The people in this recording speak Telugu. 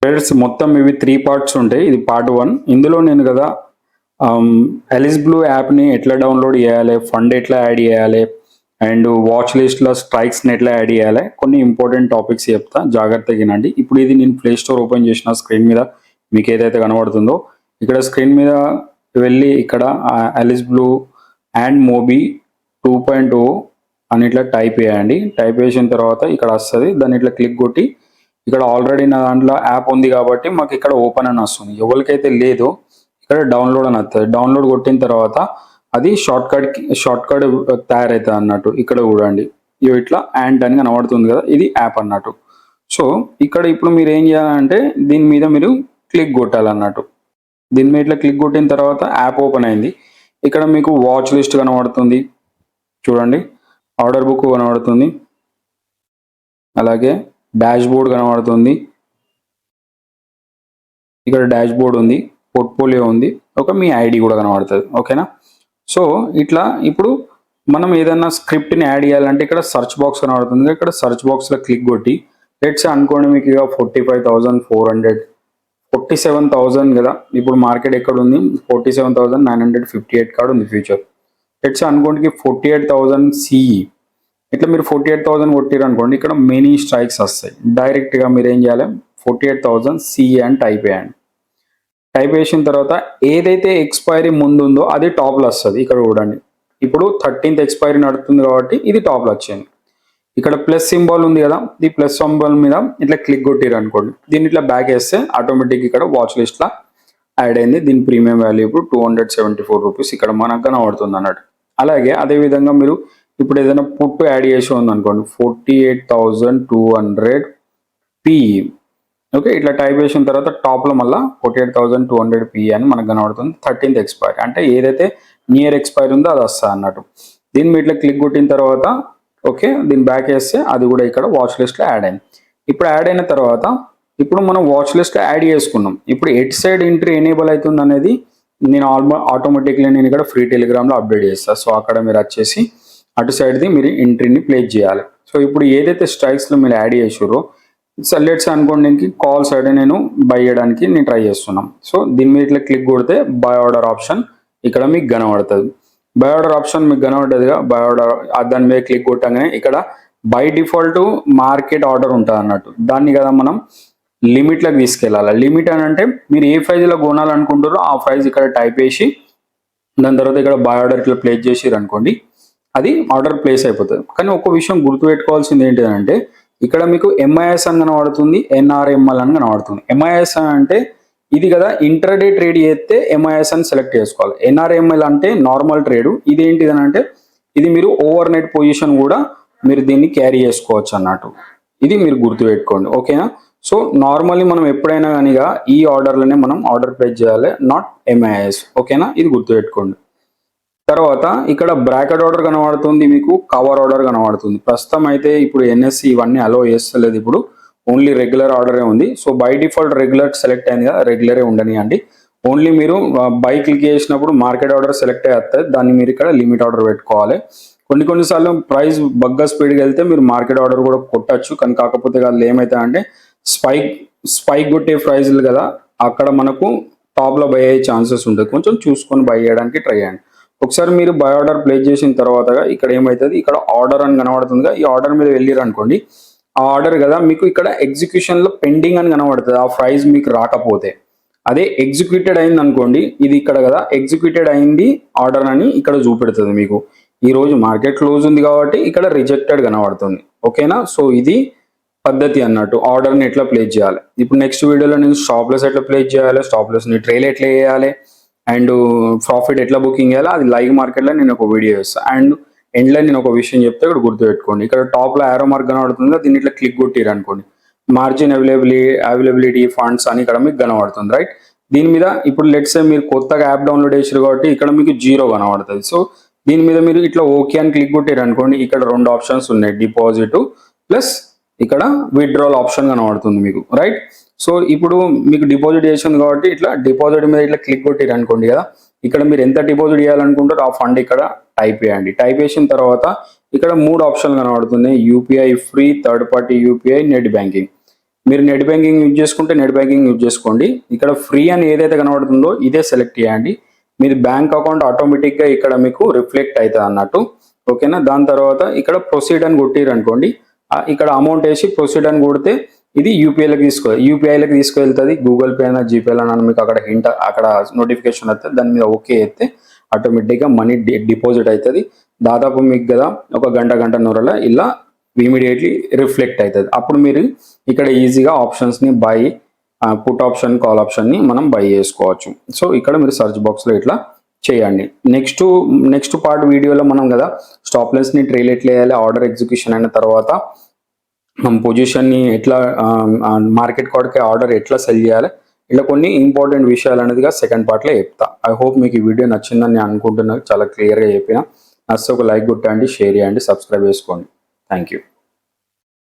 ఫ్రెండ్స్ మొత్తం ఇవి 3 పార్ట్స్ ఉంటాయి. ఇది పార్ట్ 1. ఇందులో నేను కదా ఎలిస్ బ్లూ యాప్ని ఎట్లా డౌన్లోడ్ చేయాలి, ఫండ్ ఎట్లా యాడ్ చేయాలి అండ్ వాచ్ లిస్ట్లో స్ట్రైక్స్ని ఎట్లా యాడ్ చేయాలి కొన్ని ఇంపార్టెంట్ టాపిక్స్ చెప్తా, జాగ్రత్తగా వినండి. ఇప్పుడు ఇది నేను ప్లే స్టోర్ ఓపెన్ చేసిన స్క్రీన్ మీద మీకు ఏదైతే కనబడుతుందో ఇక్కడ స్క్రీన్ మీద వెళ్ళి ఇక్కడ ఎలిస్ బ్లూ అండ్ మోబీ 2.0 అని ఇట్లా టైప్ చేయండి. టైప్ చేసిన తర్వాత ఇక్కడ వస్తుంది, దాన్ని ఇట్లా క్లిక్ కొట్టి ఇక్కడ ఆల్రెడీ నా దాంట్లో యాప్ ఉంది కాబట్టి మాకు ఇక్కడ ఓపెన్ అని వస్తుంది. ఎవరికైతే లేదో ఇక్కడ డౌన్లోడ్ అని వస్తుంది. డౌన్లోడ్ కొట్టిన తర్వాత అది షార్ట్ కట్ తయారవుతుంది అన్నట్టు. ఇక్కడ చూడండి ఇట్లా యాంట్ అని కనబడుతుంది కదా, ఇది యాప్ అన్నట్టు. సో ఇక్కడ ఇప్పుడు మీరు ఏం చేయాలంటే దీని మీద మీరు క్లిక్ కొట్టాలన్నట్టు. దీని మీద ఇట్లా క్లిక్ కొట్టిన తర్వాత యాప్ ఓపెన్ అయింది. ఇక్కడ మీకు వాచ్ లిస్ట్ కనబడుతుంది చూడండి, ఆర్డర్ బుక్ కనబడుతుంది, అలాగే డాష్ బోర్డ్ కనబడుతుంది, ఇక్కడ డాష్ బోర్డ్ ఉంది, పోర్ట్ఫోలియో ఉంది, ఒక మీ ఐడి కూడా కనబడుతుంది. ఓకేనా? సో ఇట్లా ఇప్పుడు మనం ఏదైనా స్క్రిప్ట్ని యాడ్ చేయాలంటే ఇక్కడ సర్చ్ బాక్స్ కనబడుతుంది. ఇక్కడ సర్చ్ బాక్స్లో క్లిక్ కొట్టి లెట్స్ అనుకోండి మీకు ఇక 45,400 47,000 కదా, ఇప్పుడు మార్కెట్ ఎక్కడ ఉంది 47,958 కాడ ఉంది ఫ్యూచర్. లెట్స్ అనుకోండి 48,000 సిఈ. ఇట్లా మీరు 48,000 కొట్టారు అనుకోండి, ఇక్కడ మెనీ స్ట్రైక్స్ వస్తాయి. డైరెక్ట్గా మీరు ఏం చేయాలి 48,000 సిఈ అని టైప్ చేయండి. టైప్ చేసిన తర్వాత ఏదైతే ఎక్స్పైరీ ముందు ఉందో అది టాప్లో వస్తుంది. ఇక్కడ చూడండి ఇప్పుడు 13th ఎక్స్పైరీ నడుస్తుంది కాబట్టి ఇది టాప్లో వచ్చింది. ఇక్కడ ప్లస్ సింబల్ ఉంది కదా, ఈ ప్లస్ సింబల్ మీద ఇట్లా క్లిక్ కొట్టారు అనుకోండి, దీన్ని ఇట్లా బ్యాక్ వేస్తే ఆటోమేటిక్ ఇక్కడ వాచ్ లిస్ట్లో యాడ్ అయింది. దీని ప్రీమియం వాల్యూ ఇప్పుడు 274 రూపీస్ ఇక్కడ మనకు కనబడుతుంది అన్నట్టు. అలాగే అదేవిధంగా మీరు ఇప్పుడు ఏదైనా పుట్టు యాడ్ చేసి ఉంది అనుకోండి 48,200 పిఈ. ఓకే, ఇట్లా టైప్ చేసిన తర్వాత టాప్లో మళ్ళీ 48,200 పిఈ అని మనకు కనబడుతుంది. 13th ఎక్స్పైరీ అంటే ఏదైతే నియర్ ఎక్స్పైరీ ఉందో అది వస్తుంది అన్నట్టు. దీన్ని మీరు ఇట్లా క్లిక్ కొట్టిన తర్వాత ఓకే, దీన్ని బ్యాక్ వేస్తే అది కూడా ఇక్కడ వాచ్ లిస్ట్లో యాడ్ అయింది. ఇప్పుడు యాడ్ అయిన తర్వాత ఇప్పుడు మనం వాచ్ లిస్ట్లో యాడ్ చేసుకున్నాం. ఇప్పుడు ఎట్ సైడ్ ఎంట్రీ ఎనేబుల్ అవుతుంది అనేది నేను ఆటోమేటిక్లీ నేను ఇక్కడ ఫ్రీ టెలిగ్రామ్లో అప్డేట్ చేస్తాను. సో అక్కడ మీరు వచ్చేసి అటు సైడ్ది మీరు ఎంట్రీని ప్లేస్ చేయాలి. సో ఇప్పుడు ఏదైతే స్ట్రైక్స్లో మీరు యాడ్ చేసారో లెట్స్ అనుకోండి కాల్ సైడ్ నేను బై చేయడానికి నేను ట్రై చేస్తున్నాం. సో దీని మీద ఇట్లా క్లిక్ కొడితే బై ఆర్డర్ ఆప్షన్ ఇక్కడ మీకు కనబడుతుంది. బై ఆర్డర్ ఆప్షన్ మీకు కనబడుతుందిగా, బై ఆర్డర్ దాని మీద క్లిక్ కొట్టగానే ఇక్కడ బై డిఫాల్ట్ మార్కెట్ ఆర్డర్ ఉంటుంది అన్నట్టు. దాన్ని కదా మనం లిమిట్లోకి తీసుకెళ్ళాలి. లిమిట్ అని అంటే మీరు ఏ ప్రైజ్లో కొనాలనుకుంటారో ఆ ప్రైజ్ ఇక్కడ టైప్ చేసి దాని తర్వాత ఇక్కడ బై ఆర్డర్ ఇట్లా ప్లేస్ చేసిరు అనుకోండి, అది ఆర్డర్ ప్లేస్ అయిపోతుంది. కానీ ఒక విషయం గుర్తుపెట్టుకోవాల్సింది ఏంటిదంటే ఇక్కడ మీకు ఎంఐఎస్ అని కనబడుతుంది, ఎన్ఆర్ఎంఎల్ అని కనబడుతుంది. ఎంఐఎస్ అంటే ఇది కదా ఇంటర్డే ట్రేడ్ చేస్తే ఎంఐఎస్ అని సెలెక్ట్ చేసుకోవాలి. ఎన్ఆర్ఎంఎల్ అంటే నార్మల్ ట్రేడ్. ఇది ఏంటిదని అంటే ఇది మీరు ఓవర్ నైట్ పొజిషన్ కూడా మీరు దీన్ని క్యారీ చేసుకోవచ్చు అన్నట్టు. ఇది మీరు గుర్తుపెట్టుకోండి. ఓకేనా? సో నార్మల్లీ మనం ఎప్పుడైనా కానీ ఈ ఆర్డర్లోనే మనం ఆర్డర్ ప్లేస్ చేయాలి, నాట్ ఎంఐఎస్. ఓకేనా? ఇది గుర్తుపెట్టుకోండి. తర్వాత ఇక్కడ బ్రాకెట్ ఆర్డర్ కనబడుతుంది, మీకు కవర్ ఆర్డర్ కనబడుతుంది. ప్రస్తుతం అయితే ఇప్పుడు ఎన్ఎస్సి ఇవన్నీ అలో చేస్తలేదు, ఇప్పుడు ఓన్లీ రెగ్యులర్ ఆర్డరే ఉంది. So by default regular select అయింది కదా, రెగ్యులరే ఉండనియండి. ఓన్లీ మీరు బై క్లిక్ చేసినప్పుడు మార్కెట్ ఆర్డర్ సెలెక్ట్ అవుతుంది, దాన్ని మీరు ఇక్కడ లిమిట్ ఆర్డర్ పెట్టుకోవాలి. కొన్నిసార్లు ప్రైస్ బగ్గా స్పీడ్గా వెళ్తే మీరు మార్కెట్ ఆర్డర్ కూడా కొట్టచ్చు. కానీ కాకపోతే వాళ్ళు ఏమవుతాయి అంటే స్పైక్ కొట్టే ప్రైజ్లు కదా, అక్కడ మనకు టాప్లో బై అయ్యే ఛాన్సెస్ ఉంటుంది. కొంచెం చూసుకొని బై చేయడానికి ట్రై చేయండి. ఒకసారి మీరు బై ఆర్డర్ ప్లేస్ చేసిన తర్వాత ఇక్కడ ఏమవుతుంది, ఇక్కడ ఆర్డర్ అని కనబడుతుందిగా, ఈ ఆర్డర్ మీద వెళ్ళారు అనుకోండి, ఆ ఆర్డర్ కదా మీకు ఇక్కడ ఎగ్జిక్యూషన్లో పెండింగ్ అని కనబడుతుంది. ఆ ప్రైస్ మీకు రాకపోతే అదే ఎగ్జిక్యూటెడ్ అయింది అనుకోండి, ఇది ఇక్కడ కదా ఎగ్జిక్యూటెడ్ అయింది ఆర్డర్ అని ఇక్కడ చూపెడుతుంది మీకు. ఈ రోజు మార్కెట్ క్లోజ్ ఉంది కాబట్టి ఇక్కడ రిజెక్టెడ్ కనబడుతుంది. ఓకేనా? సో ఇది పద్ధతి అన్నట్టు ఆర్డర్ని ఎట్లా ప్లేస్ చేయాలి. ఇప్పుడు నెక్స్ట్ వీడియోలో నేను స్టాప్ లాస్ ఎట్లా ప్లేస్ చేయాలి, స్టాప్ లాస్ని ట్రైల్ ఎట్లా వేయాలి అండ్ ప్రాఫిట్ ఎట్లా బుకింగ్ చేయాలి అది లైవ్ మార్కెట్లో నేను ఒక వీడియో చేస్తాను. అండ్ ఎండ్లో నేను ఒక విషయం చెప్తే ఇక్కడ గుర్తుపెట్టుకోండి, ఇక్కడ టాప్లో యారో మార్క్ కనబడుతుంది, దీన్ని ఇట్లా క్లిక్ కొట్టిరు అనుకోండి, మార్జిన్ అవైలబిలిటీ ఫండ్స్ అని ఇక్కడ మీకు కనబడుతుంది. రైట్? దీని మీద ఇప్పుడు లెట్స్ మీరు కొత్తగా యాప్ డౌన్లోడ్ చేసారు కాబట్టి ఇక్కడ మీకు 0 కనబడుతుంది. సో దీని మీద మీరు ఇట్లా ఓకే అని క్లిక్ కొట్టారు అనుకోండి, ఇక్కడ 2 ఆప్షన్స్ ఉన్నాయి, డిపాజిట్ ప్లస్ ఇక్కడ విత్డ్రాల్ ఆప్షన్ కనబడుతుంది మీకు. రైట్? సో ఇప్పుడు మీకు డిపాజిట్ చేసింది కాబట్టి ఇట్లా డిపాజిట్ మీద ఇట్లా క్లిక్ కొట్టారు అనుకోండి కదా, ఇక్కడ మీరు ఎంత డిపాజిట్ చేయాలనుకుంటారో ఆ ఫండ్ ఇక్కడ టైప్ చేయండి. టైప్ చేసిన తర్వాత ఇక్కడ 3 ఆప్షన్లు కనబడుతున్నాయి, UPI free, third party UPI, net banking. మీరు నెట్ బ్యాంకింగ్ యూజ్ చేసుకుంటే నెట్ బ్యాంకింగ్ యూజ్ చేసుకోండి. ఇక్కడ ఫ్రీ అని ఏదైతే కనబడుతుందో ఇదే సెలెక్ట్ చేయండి. మీది బ్యాంక్ అకౌంట్ ఆటోమేటిక్గా ఇక్కడ మీకు రిఫ్లెక్ట్ అవుతుంది అన్నట్టు. ఓకేనా, దాని తర్వాత ఇక్కడ ప్రొసీడ్ అని కొట్టిరు అనుకోండి, ఇక్కడ అమౌంట్ వేసి ప్రొసీడ్ అని కొడితే ఇది యూపీఐలకు తీసుకువెళ్తుంది. గూగుల్ పే అయినా జీపే అయినా మీకు అక్కడ హింట్ అక్కడ నోటిఫికేషన్ వస్తుంది, దాని మీద ఓకే అయితే ఆటోమేటిక్గా మనీ డిపాజిట్ అవుతుంది. దాదాపు మీకు కదా ఒక గంటన్నరలో ఇలా ఇమీడియట్లీ రిఫ్లెక్ట్ అవుతుంది. అప్పుడు మీరు ఇక్కడ ఈజీగా ఆప్షన్స్ని బై పుట్ ఆప్షన్ కాల్ ఆప్షన్ని మనం బై చేసుకోవచ్చు. సో ఇక్కడ మీరు సర్చ్ బాక్స్లో ఇట్లా చేయండి. నెక్స్ట్ పార్ట్ వీడియోలో మనం కదా స్టాప్ లాస్ని ట్రైల్ ఎట్లా వేయాలి, ఆర్డర్ ఎగ్జిక్యూషన్ అయిన తర్వాత మనం పొజిషన్ని ఎట్లా మార్కెట్ కార్డ్కి ఆర్డర్ ఎట్లా సెల్ చేయాలి, ఇలా కొన్ని ఇంపార్టెంట్ విషయాలు అనేదిగా సెకండ్ పార్ట్లో చెప్తా. ఐ హోప్ మీకు ఈ వీడియో నచ్చిందని నేను అనుకుంటున్నాను. చాలా క్లియర్గా చెప్పిన. నచ్చితే ఒక లైక్ కొట్టండి, షేర్ చేయండి, సబ్స్క్రైబ్ చేసుకోండి. Thank you.